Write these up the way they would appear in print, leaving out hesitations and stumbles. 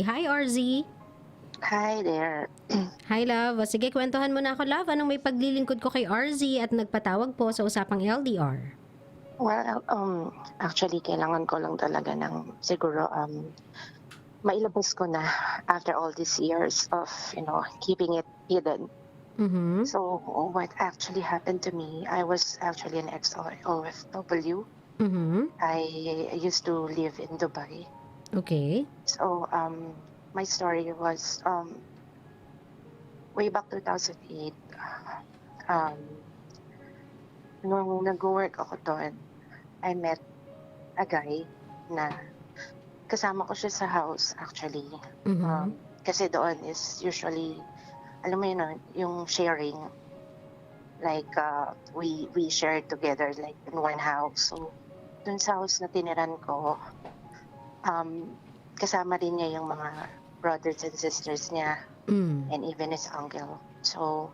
Hi, RZ. Hi there. Hi, love. O, sige, kwentuhan mo na ako, love. Anong may paglilingkod ko kay RZ at nagpatawag po sa usapang LDR? Well, actually kailangan ko lang talaga ng siguro mailabas ko na after all these years of, keeping it hidden. Mm-hmm. So what actually happened to me, I was actually an ex-OFW. Mm-hmm. I used to live in Dubai. Okay. So my story was way back 2008. Um, nung nag-work ako doon, I met a guy na kasama ko siya sa house actually. Mm-hmm. Kasi doon is usually, alam mo yun, yung sharing, like we share together like in one house. So dun sa house na tiniran ko, um, kasama rin niya yung mga brothers and sisters niya Mm. and even his uncle. So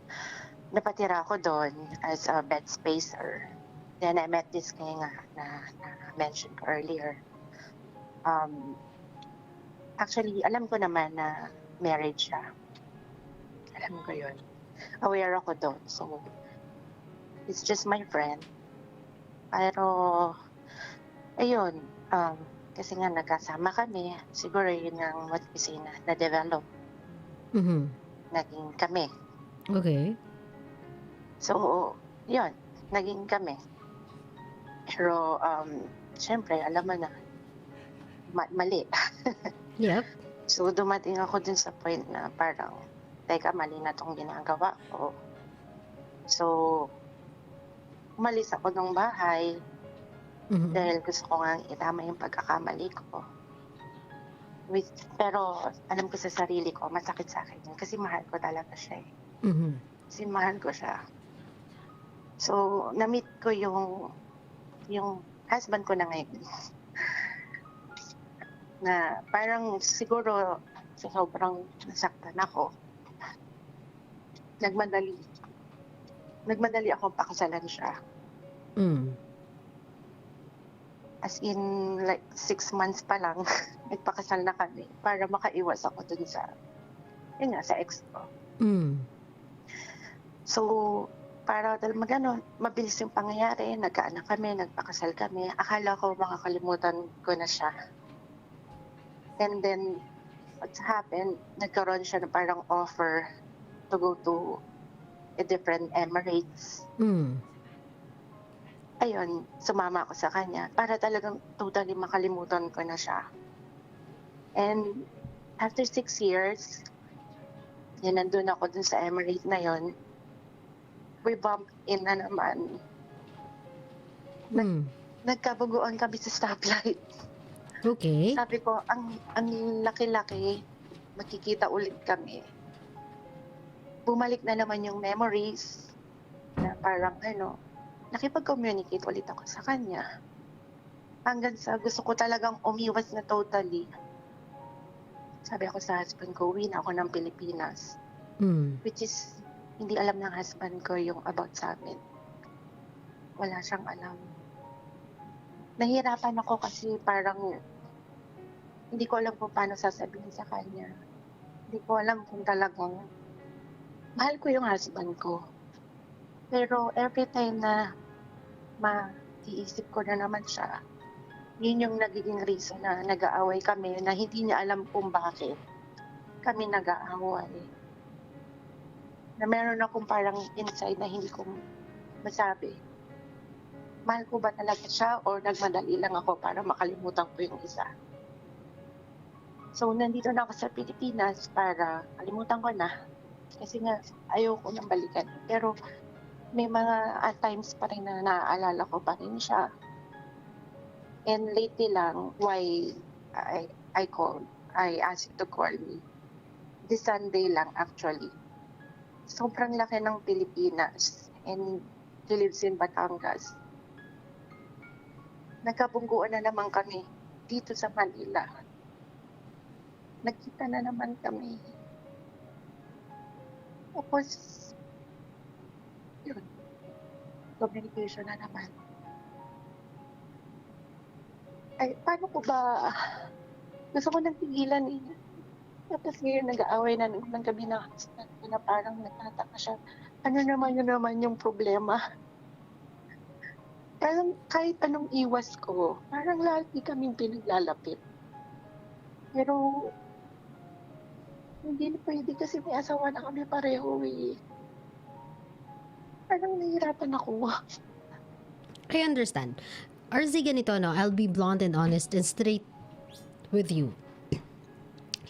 napatira ako doon as a bed spacer. Then I met this guy nga na mentioned ko earlier. Actually, alam ko naman na married siya. Alam ko yun. Aware ako doon. So, it's just my friend. Pero, ayun, kasi nga nagkasama kami, siguro yun ang what we say na-develop, Mm-hmm. naging kami. Okay. So, yun, naging kami. Pero, syempre, alam mo na, mali. Yep. So, dumating ako dun sa point na parang, teka, mali na tong ginagawa ko. So, umalis ako ng bahay Mm-hmm. dahil gusto ko nga itama yung pagkakamali ko. Pero alam ko sa sarili ko, masakit sa akin yun kasi mahal ko talaga siya eh. Mm-hmm. Kasi mahal ko siya. So, na-meet ko yung husband ko na ngayon. Na parang siguro sa sobrang nasaktan ako, nagmadali akong pakasalan siya. Mm. As in, like 6 months pa lang, nagpakasal na kami para makaiwas ako dun sa, yun nga, sa ex ko. Mm. So, para magano, mabilis yung pangyayari, nagkaanak kami, nagpakasal kami. Akala ko makakalimutan ko na siya. And then, what's happened, nagkaroon siya ng parang offer to go to a different Emirates. Mm. Ayun, sumama ako sa kanya para talagang totally makalimutan ko na siya. And after 6 years, yun, nandun ako dun sa Emirates na yun, we bumped in na naman. Mm. Nagkabuguan kami sa stoplight. Okay. Sabi ko, ang laki-laki, magkikita ulit kami. Bumalik na naman yung memories na parang nakipag-communicate ulit ako sa kanya. Hanggang sa gusto ko talagang umiwas na totally. Sabi ako sa husband ko, uwi na ako ng Pilipinas. Mm. Which is, hindi alam ng husband ko yung about sa amin. Wala siyang alam. Nahihirapan ako kasi parang hindi ko alam kung paano sasabihin sa kanya. Hindi ko alam kung talagang mahal ko yung husband ko. Pero every time na maiisip ko na naman siya, yun yung nagiging reason na nag-aaway kami na hindi niya alam kung bakit kami nag-aaway. Na meron akong parang inside na hindi ko masabi. Mahal ko ba talaga siya or nagmadali lang ako para makalimutan ko yung isa? So, nandito na ako sa Pilipinas para kalimutan ko na. Kasi nga, ayoko nang balikan. Pero may mga at times pa rin na naaalala ko pa rin siya. And lately lang, why I asked you to call me. This Sunday lang actually. Sobrang laki ng Pilipinas and he lives in Batangas. Nagkabungguan na naman kami dito sa Manila. Nagkita na naman kami. Tapos, yun, communication na naman. Ay, paano ko ba, gusto ko nang tigilan eh. Tapos ngayon nag-aaway na naman ng gabi ng husband ko na parang nagtataka siya. Ano naman yun naman yung problema? Parang kahit anong iwas ko, parang lagi kaming pinaglalapit. Pero hindi na pwede kasi may asawa na kami pareho eh. Parang nahihirapan ako. I understand. RZ, ganito, no? I'll be blunt and honest and straight with you.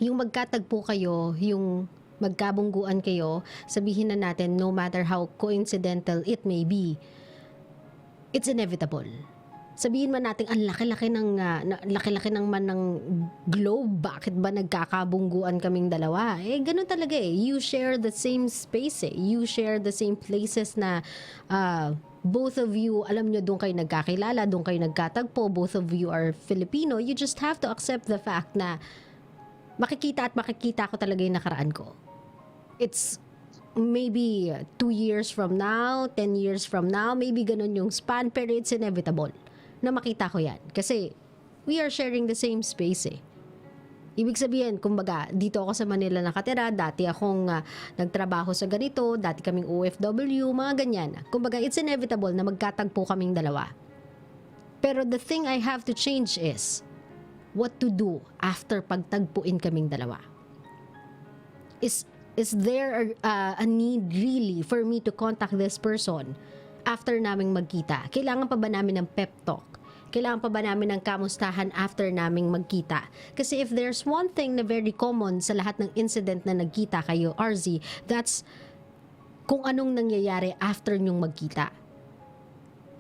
Yung magkatagpo kayo, yung magkabungguan kayo, sabihin na natin, no matter how coincidental it may be, it's inevitable. Sabihin man natin, ang laki-laki ng man ng globe, bakit ba nagkakabungguan kaming dalawa? Eh, ganun talaga eh. You share the same space eh. You share the same places na both of you, alam nyo, doon kayo nagkakilala, doon kayo nagkatagpo, both of you are Filipino. You just have to accept the fact na makikita ko talaga yung nakaraan ko. It's maybe 2 years from now, 10 years from now, maybe ganun yung span, pero it's inevitable na makita ko yan. Kasi we are sharing the same space eh. Ibig sabihin, kumbaga, dito ako sa Manila nakatira, dati akong nagtrabaho sa ganito, dati kaming OFW, mga ganyan. Kumbaga, it's inevitable na magkatagpo kaming dalawa. Pero the thing I have to change is what to do after pagtagpuin kaming dalawa. Is there a need really for me to contact this person after naming magkita? Kailangan pa ba namin ng pep talk? Kailangan pa ba namin ng kamustahan after naming magkita? Kasi if there's one thing na very common sa lahat ng incident na nagkita kayo, RZ, that's kung anong nangyayari after nyong magkita.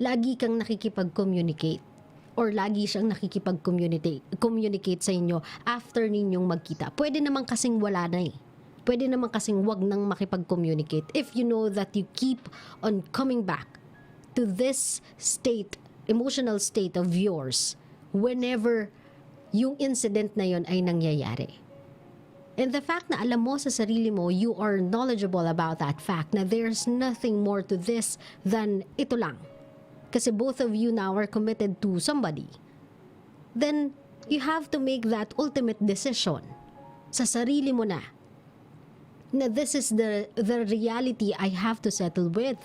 Lagi kang nakikipag-communicate or lagi siyang nakikipag-communicate sa inyo after ninyong magkita. Pwede naman kasing wala na eh. Pwede naman kasing wag nang makipag-communicate if you know that you keep on coming back to this state, emotional state of yours whenever yung incident na yon ay nangyayari. And the fact na alam mo sa sarili mo, you are knowledgeable about that fact na there's nothing more to this than ito lang. Kasi both of you now are committed to somebody. Then, you have to make that ultimate decision sa sarili mo na this is the reality I have to settle with.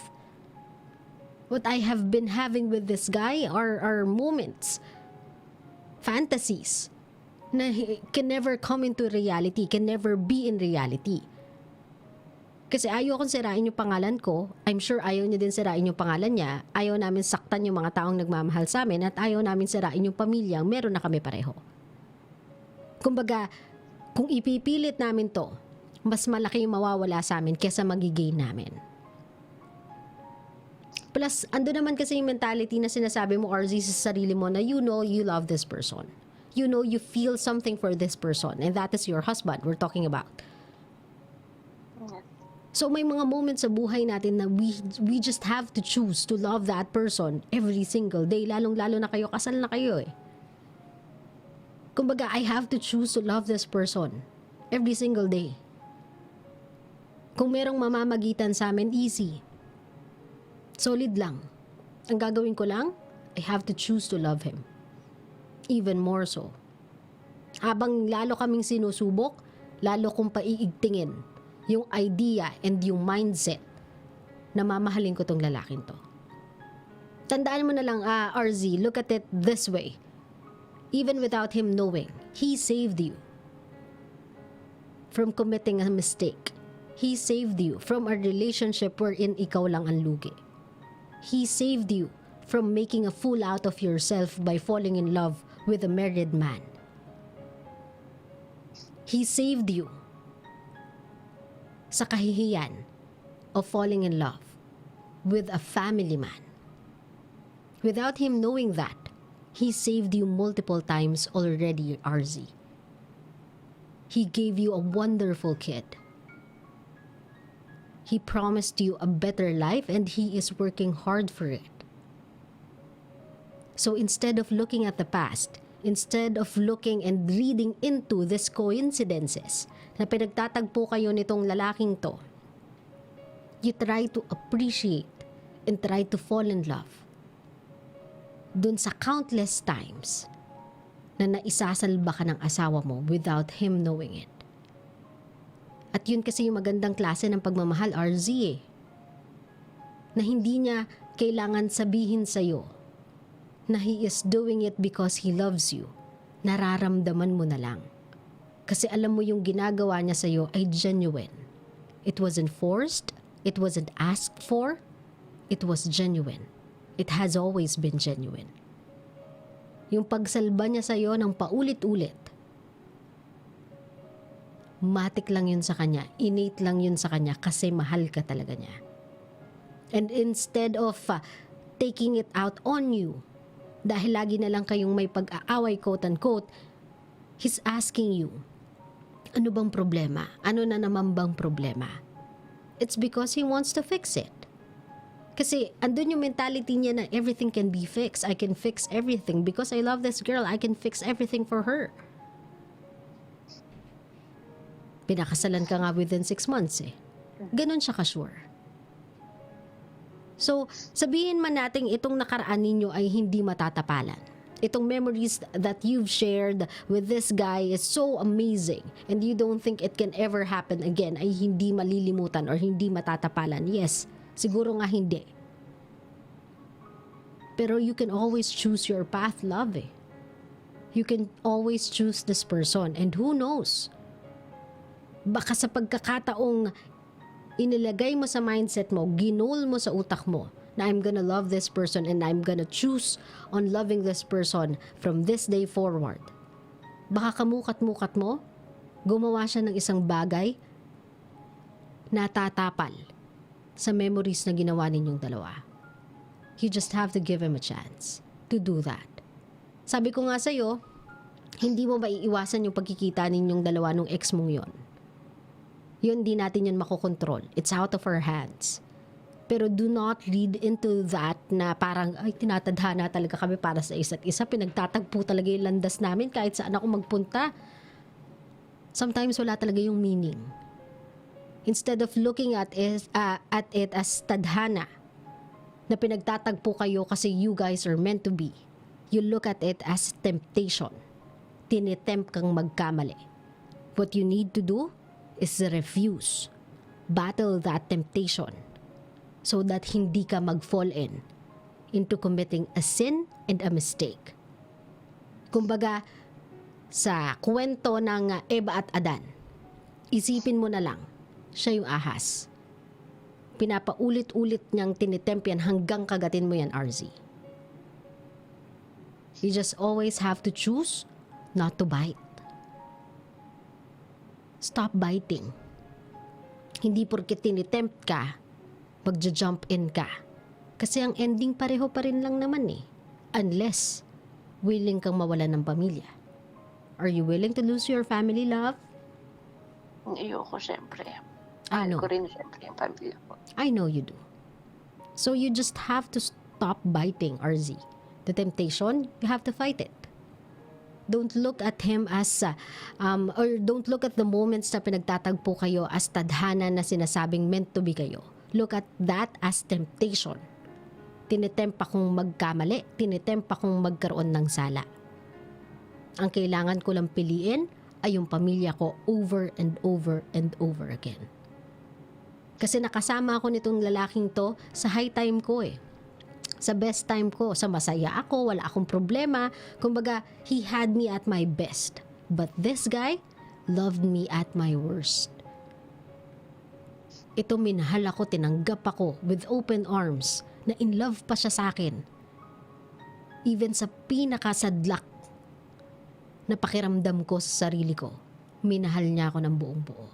What I have been having with this guy are moments, fantasies, na can never come into reality, can never be in reality. Kasi ayaw akong sirain yung pangalan ko. I'm sure ayaw niya din sirain yung pangalan niya. Ayaw namin saktan yung mga taong nagmamahal sa amin at ayaw namin sirain yung pamilyang meron na kami pareho. Kumbaga, kung ipipilit namin to, mas malaki yung mawawala sa amin kesa magigain namin. Plus, ando naman kasi yung mentality na sinasabi mo, RZ, sa sarili mo na you know you love this person. You know you feel something for this person and that is your husband we're talking about. So may mga moments sa buhay natin na we just have to choose to love that person every single day. Lalong-lalo na kayo, kasal na kayo eh. Kumbaga, I have to choose to love this person every single day. Kung merong mamamagitan sa amin, easy. Solid lang. Ang gagawin ko lang, I have to choose to love him. Even more so. Habang lalo kaming sinusubok, lalo kong paiigtingin yung idea and yung mindset na mamahalin ko tong lalaking to. Tandaan mo na lang, RZ, look at it this way. Even without him knowing, he saved you from committing a mistake. He saved you from a relationship wherein ikaw lang ang lugi. He saved you from making a fool out of yourself by falling in love with a married man. He saved you sa kahihiyan of falling in love with a family man. Without him knowing that, he saved you multiple times already, RZ. He gave you a wonderful kid. He promised you a better life and he is working hard for it. So instead of looking at the past, instead of looking and reading into these coincidences na pinagtatagpo kayo nitong lalaking to, you try to appreciate and try to fall in love dun sa countless times na naisasalba ka ng asawa mo without him knowing it. At yun kasi yung magandang klase ng pagmamahal, RZ eh. Na hindi niya kailangan sabihin sa'yo na he is doing it because he loves you. Nararamdaman mo na lang. Kasi alam mo yung ginagawa niya sa'yo ay genuine. It wasn't forced. It wasn't asked for. It was genuine. It has always been genuine. Yung pagsalba niya sa'yo ng paulit-ulit, matik lang yun sa kanya, innate lang yun sa kanya kasi mahal ka talaga niya. And instead of taking it out on you, dahil lagi na lang kayong may pag-aaway quote-unquote, he's asking you, ano bang problema? Ano na naman bang problema? It's because he wants to fix it. Kasi andun yung mentality niya na everything can be fixed. I can fix everything. Because I love this girl, I can fix everything for her. Pinakasalan ka nga within 6 months eh. Ganon siya ka-sure. So, sabihin man natin itong nakaraan ninyo ay hindi matatapalan. Itong memories that you've shared with this guy is so amazing and you don't think it can ever happen again ay hindi malilimutan or hindi matatapalan. Yes, siguro nga hindi. Pero you can always choose your path, love eh. You can always choose this person and who knows? Baka sa pagkakataong inilagay mo sa mindset mo, ginol mo sa utak mo na I'm gonna love this person and I'm gonna choose on loving this person from this day forward. Baka kamukat-mukat mo, gumawa siya ng isang bagay na tatapal sa memories na ginawa ninyong dalawa. You just have to give him a chance to do that. Sabi ko nga sa'yo, hindi mo maiiwasan yung pagkikita ninyong dalawa nung ex mong yon. Yun, di natin yun makokontrol. It's out of our hands. Pero do not read into that na parang, ay, tinatadhana talaga kami para sa isa't isa. Pinagtatagpo talaga yung landas namin kahit saan ako magpunta. Sometimes wala talaga yung meaning. Instead of looking at it as tadhana, na pinagtatagpo kayo kasi you guys are meant to be, you look at it as temptation. Tinitempt kang magkamali. What you need to do is refuse. Battle that temptation so that hindi ka mag-fall into committing a sin and a mistake. Kumbaga, sa kwento ng Eva at Adan, isipin mo na lang, siya yung ahas. Pinapaulit-ulit niyang tinitempt yan hanggang kagatin mo yan, RZ. You just always have to choose not to bite. Stop biting. Hindi porke tinitempt ka, magja-jump in ka. Kasi ang ending pareho pa rin lang naman eh. Unless, willing kang mawalan ng pamilya. Are you willing to lose your family, love? Ayoko, syempre. I know. Ko rin, syempre, yung pamilya ko. I know you do. So you just have to stop biting, RZ. The temptation, you have to fight it. Don't look at him as, or don't look at the moments na pinagtatagpo kayo as tadhana na sinasabing meant to be kayo. Look at that as temptation. Tinitempt akong magkamali, tinitempt akong magkaroon ng sala. Ang kailangan ko lang piliin ay yung pamilya ko over and over and over again. Kasi nakasama ako nitong lalaking to sa high time ko eh. Sa best time ko, sa masaya ako, wala akong problema. Kumbaga, he had me at my best. But this guy loved me at my worst. Ito, minahal ako, tinanggap ako with open arms, na in love pa siya sa akin. Even sa pinakasadlak na pakiramdam ko sa sarili ko, minahal niya ako ng buong buo.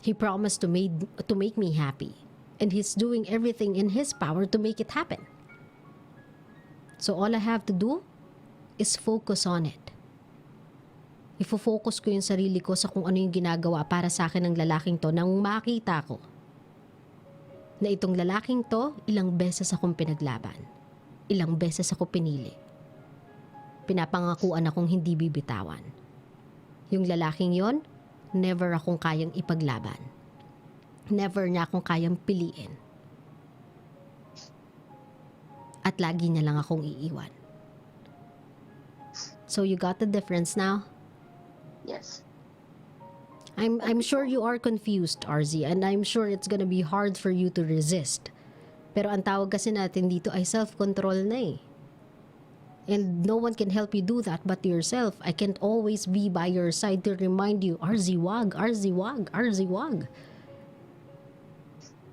He promised to make me happy. And he's doing everything in his power to make it happen. So all I have to do is focus on it. Ifo-focus ko yung sarili ko sa kung ano yung ginagawa para sa akin ng lalaking to nang makita ko na itong lalaking to ilang beses akong pinaglaban. Ilang beses ako pinili. Pinapangakuan akong hindi bibitawan. Yung lalaking yon, never akong kayang ipaglaban. Never niya akong kayang piliin. At lagi niya lang akong iiwan. So you got the difference now? Yes. I'm sure you are confused, RZ, and I'm sure it's gonna be hard for you to resist. Pero ang tawag kasi natin dito ay self-control na eh. And no one can help you do that but yourself. I can't always be by your side to remind you, RZ, wag, RZ, wag, RZ, wag.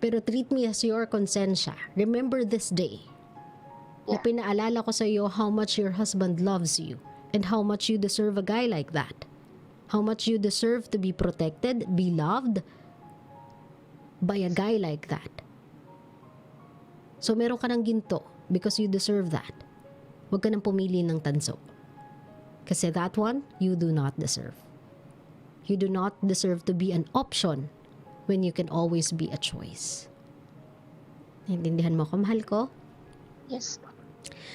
Pero treat me as your konsensya. Remember this day. Na Yeah. pinaalala ko sa iyo how much your husband loves you and how much you deserve a guy like that. How much you deserve to be protected, be loved by a guy like that. So meron ka ng ginto because you deserve that. Huwag ka nang pumili ng tanso. Kasi that one, you do not deserve. You do not deserve to be an option when you can always be a choice. Naintindihan mo ko, mahal ko? Yes.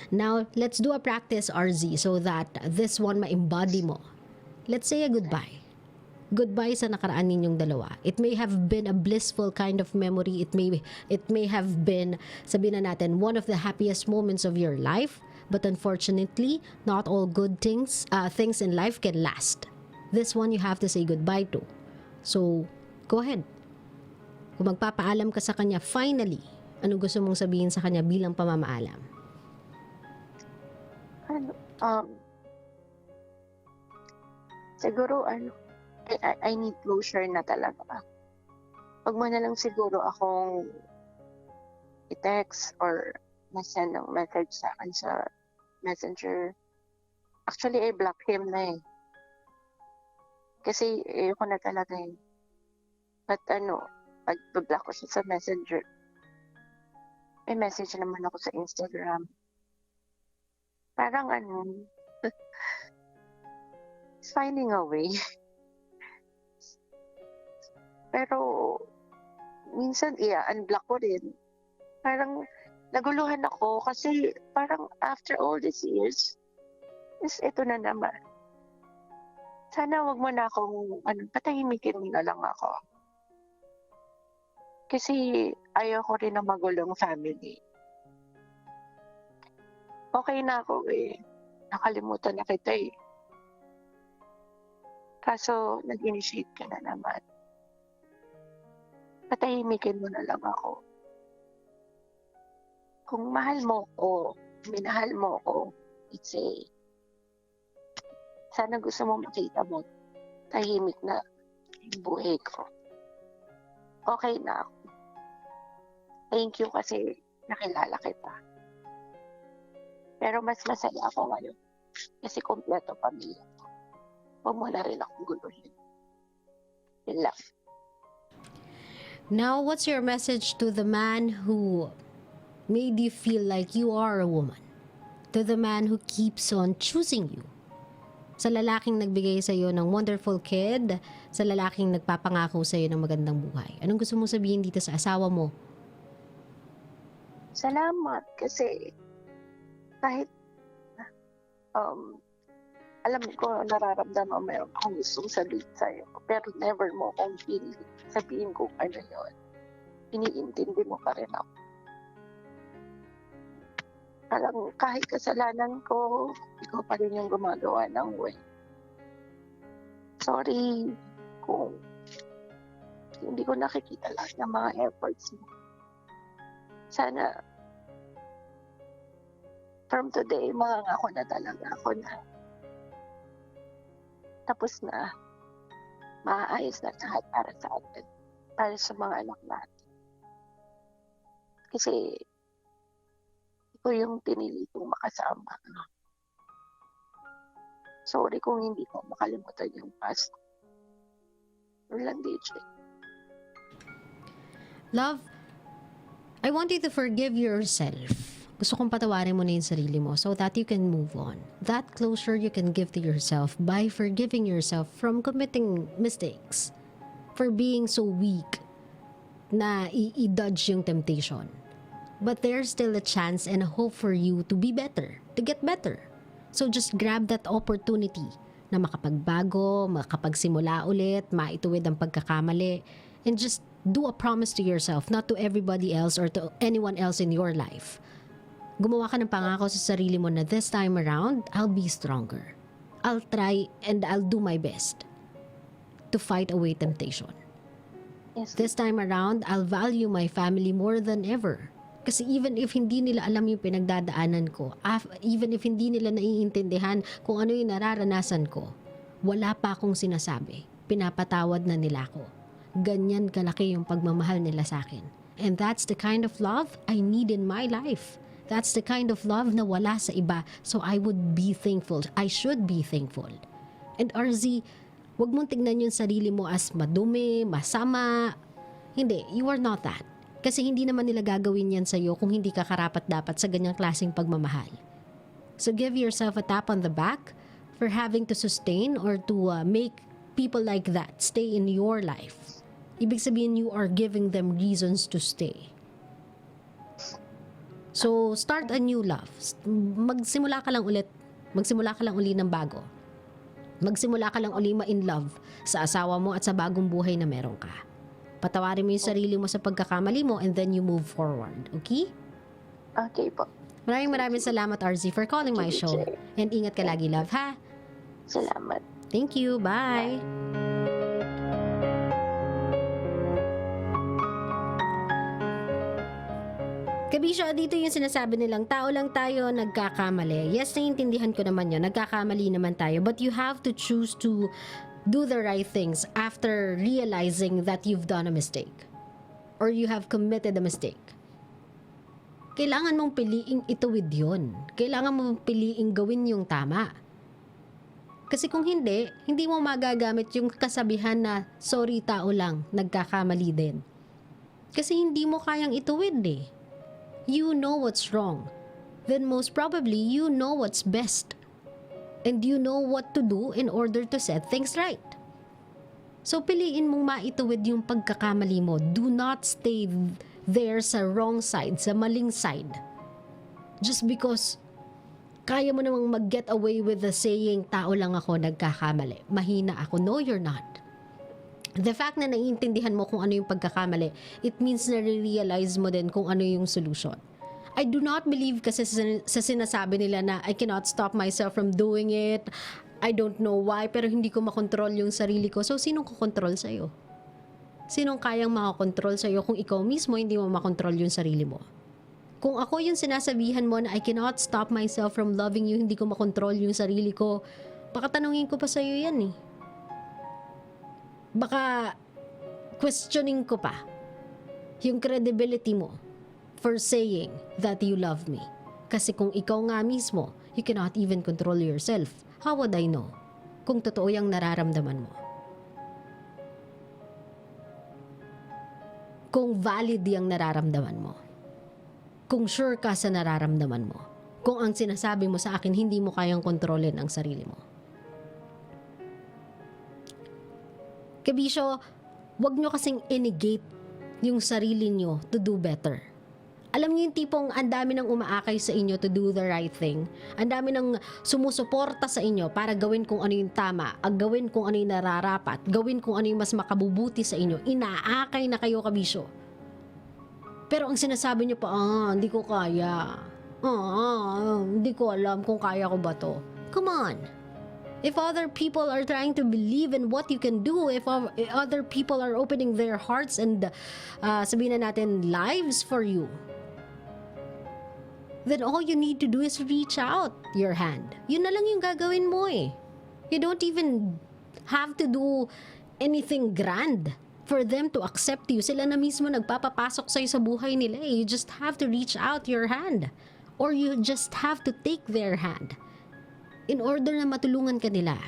Now, let's do a practice, RZ, so that this one ma-embody mo. Let's say a goodbye. Goodbye sa nakaraan ninyong dalawa. It may have been a blissful kind of memory. It may have been, sabihin na natin, one of the happiest moments of your life. But unfortunately, not all good things in life can last. This one you have to say goodbye to. So, go ahead. Kung magpapaalam ka sa kanya, finally, ano gusto mong sabihin sa kanya bilang pamamaalam? Ano, siguro, I need closure na talaga. Pag mo na lang siguro akong i-text or masend ng message sa akin sa messenger. Actually, I block him na eh. Kasi ayoko na talaga eh. But pag block ko siya sa messenger, may message naman ako sa Instagram. Parang it's finding a way. Pero, minsan, unblock ko rin. Parang, naguluhan ako kasi parang after all these years, ito na naman. Sana wag mo na akong, patahimikin mo na lang ako. Kasi ayaw ko rin na magulong family. Okay na ako eh. Nakalimutan na kita eh. Kaso, nag-initiate ka na naman. Patahimikin mo na lang ako. Kung mahal mo ko, minahal mo ko, it's sana gusto mo makita mo, tahimik na yung buhay ko. Okay na ako. Thank you kasi nakilala kita. Pero mas masaya ako ngayon kasi kompleto pamilya ko. Huwag mo na rin akong guluhin. Yun lang. Now, what's your message to the man who made you feel like you are a woman? To the man who keeps on choosing you? Sa lalaking nagbigay sa iyo ng wonderful kid, sa lalaking nagpapangako sa iyo ng magandang buhay. Anong gusto mong sabihin dito sa asawa mo? Salamat kasi kahit alam ko nararamdaman meron akong gustong sabihin sa'yo pero never mo akong sabihin ko ano yun. Iniintindi mo pa rin ako. Alam, kahit kasalanan ko, ikaw pa rin yung gumagawa ng way. Sorry kung hindi ko nakikita lahat ng mga efforts mo. Sana from today, mangangako na talaga ako na tapos na maayos na lahat para sa atin, para sa mga anak natin. Kasi ito yung pinili kong makasama. Sorry kung hindi ko makalimutan yung past. Yun lang, DJ. Love, I want you to forgive yourself. Gusto kong patawarin mo na yung sarili mo so that you can move on. That closure you can give to yourself by forgiving yourself from committing mistakes. For being so weak na i-dodge yung temptation. But there's still a chance and a hope for you to be better, to get better. So just grab that opportunity na makapagbago, makapagsimula ulit, maituwid ang pagkakamali, and just do a promise to yourself, not to everybody else or to anyone else in your life. Gumawa ka ng pangako sa sarili mo na this time around, I'll be stronger. I'll try and I'll do my best. to fight away temptation. Yes. This time around, I'll value my family more than ever. Kasi even if hindi nila alam yung pinagdadaanan ko, even if hindi nila naiintindihan kung ano yung nararanasan ko, wala pa akong sinasabi. Pinapatawad na nila ako. Ganyan kalaki yung pagmamahal nila sa akin. And that's the kind of love I need in my life. That's the kind of love na wala sa iba. So I would be thankful. I should be thankful. And RZ, wag mong tignan yung sarili mo as madumi, masama. Hindi, you are not that. Kasi hindi naman nila gagawin yan sa'yo kung hindi ka karapat-dapat sa ganyang klaseng pagmamahal. So give yourself a tap on the back for having to sustain or to make people like that stay in your life. Ibig sabihin, you are giving them reasons to stay. So, start a new love. Magsimula ka lang ulit. Magsimula ka lang uli ng bago. Magsimula ka lang uli ma-in love sa asawa mo at sa bagong buhay na meron ka. Patawarin mo yung sarili mo sa pagkakamali mo and then you move forward. Okay? Okay po. Maraming salamat, RZ, for calling my show. And ingat ka lagi, love, ha? Salamat. Thank you. Bye. Kabisyo, dito yung sinasabi nilang tao lang tayo, nagkakamali. Yes, naiintindihan ko naman yun. Nagkakamali naman tayo. But you have to choose to do the right things after realizing that you've done a mistake. Or you have committed a mistake. Kailangan mong piliing ituwid yun. Kailangan mong piliing gawin yung tama. Kasi kung hindi, hindi mo magagamit yung kasabihan na, sorry, tao lang, nagkakamali din. Kasi hindi mo kayang ituwid eh. You know what's wrong. Then most probably, you know what's best. And you know what to do in order to set things right. So piliin mong maituwid yung pagkakamali mo. Do not stay there sa wrong side, sa maling side. Just because kaya mo namang mag-get away with the saying, tao lang ako, nagkakamali. Mahina ako. No, you're not. The fact na naiintindihan mo kung ano yung pagkakamali, it means na re-realize mo din kung ano yung solution. I do not believe kasi sa sinasabi nila na I cannot stop myself from doing it. I don't know why, pero hindi ko makontrol yung sarili ko. So, sinong kukontrol sa'yo? Sinong kayang makakontrol sa'yo kung ikaw mismo hindi mo makontrol yung sarili mo? Kung ako yung sinasabihan mo na I cannot stop myself from loving you, hindi ko makontrol yung sarili ko, baka tanungin ko pa sa'yo yan eh. Baka questioning ko pa yung credibility mo for saying that you love me. Kasi kung ikaw nga mismo, you cannot even control yourself, how would I know kung totoo yung nararamdaman mo? Kung valid yung nararamdaman mo? Kung sure ka sa nararamdaman mo? Kung ang sinasabi mo sa akin, hindi mo kayang kontrolin ang sarili mo? Kabisyo, wag nyo kasing inegate yung sarili nyo to do better. Alam niyo yung tipong ang dami nang umaakay sa inyo to do the right thing. Ang dami nang sumusuporta sa inyo para gawin kung ano yung tama, gawin kung ano yung nararapat, gawin kung ano yung mas makabubuti sa inyo. Inaakay na kayo, kabisyo. Pero ang sinasabi nyo pa, hindi ko kaya. Hindi ko alam kung kaya ko ba to. Come on. If other people are trying to believe in what you can do, if other people are opening their hearts and sabihin na natin lives for you, then all you need to do is reach out your hand. Yun na lang yung gagawin mo eh. You don't even have to do anything grand for them to accept you. Sila na mismo nagpapapasok sa'yo sa buhay nila eh. You just have to reach out your hand. Or you just have to take their hand in order na matulungan ka nila.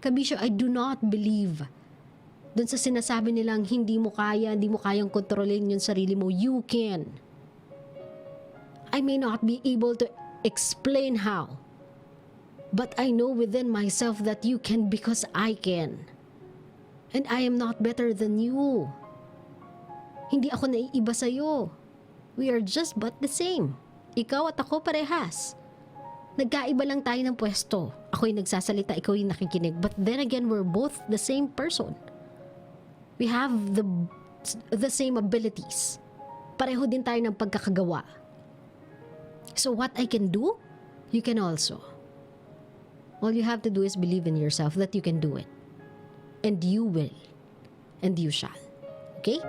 Kabisyo, I do not believe dun sa sinasabi nilang hindi mo kayang kontrolin yung sarili mo. You can. I may not be able to explain how, but I know within myself that you can because I can. And I am not better than you. Hindi ako naiiba sa'yo. We are just but the same. Ikaw at ako parehas. Nagkaiba lang tayo ng pwesto. Ako'y nagsasalita, ikaw yung nakikinig. But then again, we're both the same person. We have the same abilities. Pareho din tayo ng pagkakagawa. So what I can do, you can also. All you have to do is believe in yourself that you can do it. And you will. And you shall. Okay?